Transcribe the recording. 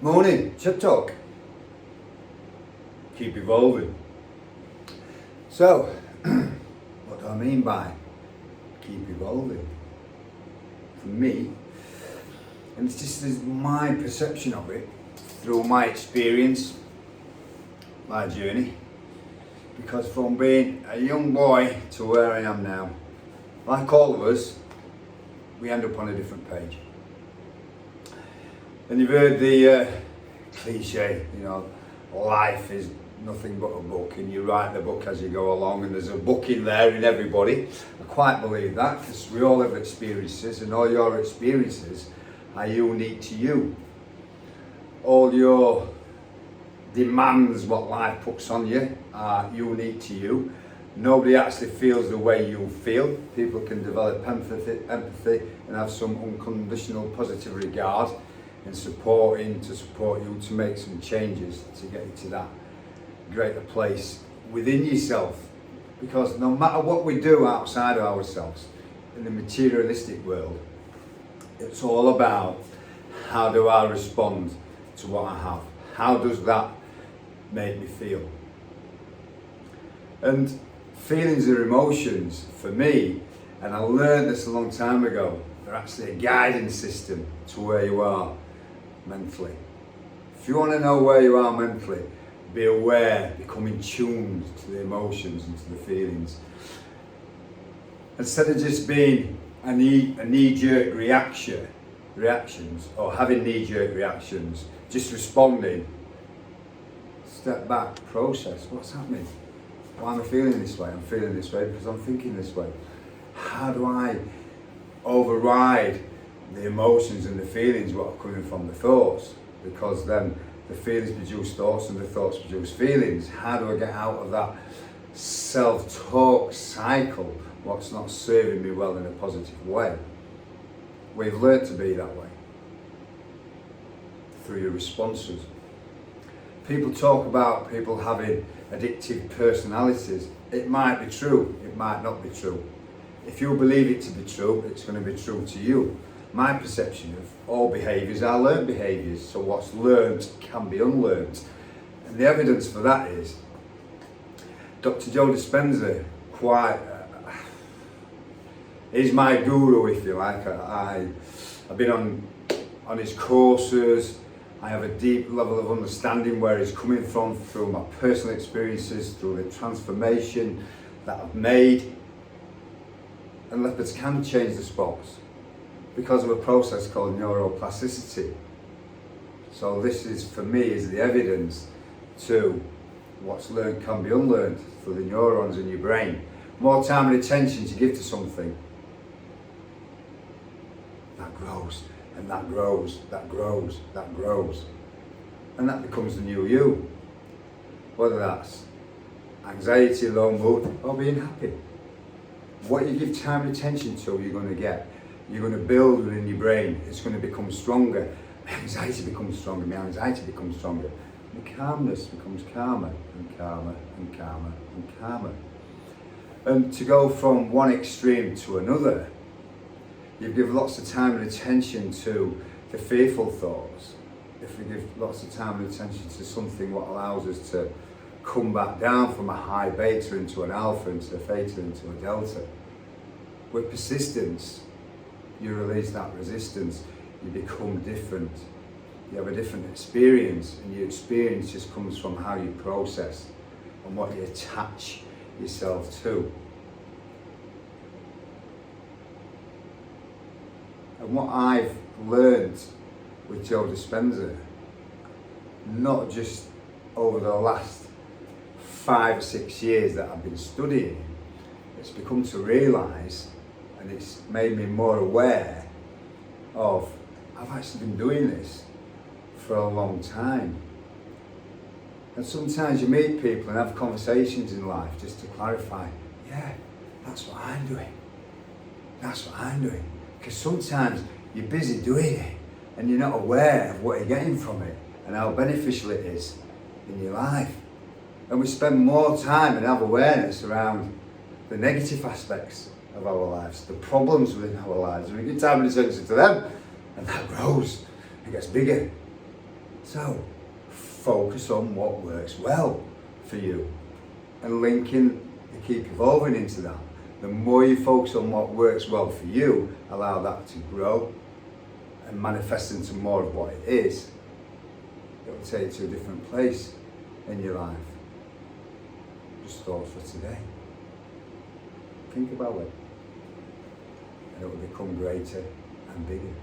Morning, Chip Talk. Keep evolving. So, what do I mean by keep evolving? For me, and it's just my perception of it through my experience, my journey. Because from being a young boy to where I am now, like all of us, we end up on a different page. And you've heard the cliche, life is nothing but a book, and you write the book as you go along, and there's a book in there in everybody. I quite believe that, because we all have experiences, and all your experiences are unique to you. All your demands, what life puts on you, are unique to you. Nobody actually feels the way you feel. People can develop empathy and have some unconditional positive regard and support you to make some changes to get you to that greater place within yourself. Because no matter what we do outside of ourselves in the materialistic world, it's all about how do I respond to what I have? How does that make me feel? And feelings or emotions, for me, and I learned this a long time ago, they're actually a guiding system to where you are mentally. If you want to know where you are mentally, be aware, become in tune to the emotions and to the feelings. Instead of just being a knee-jerk reactions, or having knee-jerk reactions, just responding, step back, process, what's happening? Why am I feeling this way? I'm feeling this way because I'm thinking this way. How do I override the emotions and the feelings what are coming from the thoughts? Because then the feelings produce thoughts and the thoughts produce feelings. How do I get out of that self-talk cycle, what's not serving me well in a positive way? We've learned to be that way through your responses. People talk about people having addictive personalities. It might be true, it might not be true. If you believe it to be true, it's going to be true to you. My perception of all behaviours are learned behaviours, so what's learned can be unlearned. And the evidence for that is Dr. Joe Dispenza, he's my guru, if you like. I've been on his courses. I have a deep level of understanding where he's coming from through my personal experiences, through the transformation that I've made. And leopards can change the spots because of a process called neuroplasticity. So this is, for me, is the evidence to what's learned can be unlearned through the neurons in your brain. More time and attention to give to something, that grows. And that grows, that grows, that grows. And that becomes the new you. Whether that's anxiety, low mood, or being happy. What you give time and attention to, you're going to get. You're going to build within your brain. It's going to become stronger. Anxiety becomes stronger. My anxiety becomes stronger. The calmness becomes calmer and calmer and calmer and calmer. And to go from one extreme to another, you give lots of time and attention to the fearful thoughts. If we give lots of time and attention to something what allows us to come back down from a high beta into an alpha, into a theta, into a delta. With persistence, you release that resistance, you become different. You have a different experience, and your experience just comes from how you process and what you attach yourself to. And what I've learned with Joe Dispenza, not just over the last 5 or 6 years that I've been studying, it's become to realise, and it's made me more aware of, I've actually been doing this for a long time. And sometimes you meet people and have conversations in life just to clarify, yeah, that's what I'm doing. That's what I'm doing. Because sometimes you're busy doing it and you're not aware of what you're getting from it and how beneficial it is in your life. And we spend more time and have awareness around the negative aspects of our lives, the problems within our lives. And we give time and attention to them, and that grows and gets bigger So, focus on what works well for you and linking the keep evolving into that. The more you focus on what works well for you, allow that to grow and manifest into more of what it is, it will take you to a different place in your life. Just thoughts for today. Think about it, and it will become greater and bigger.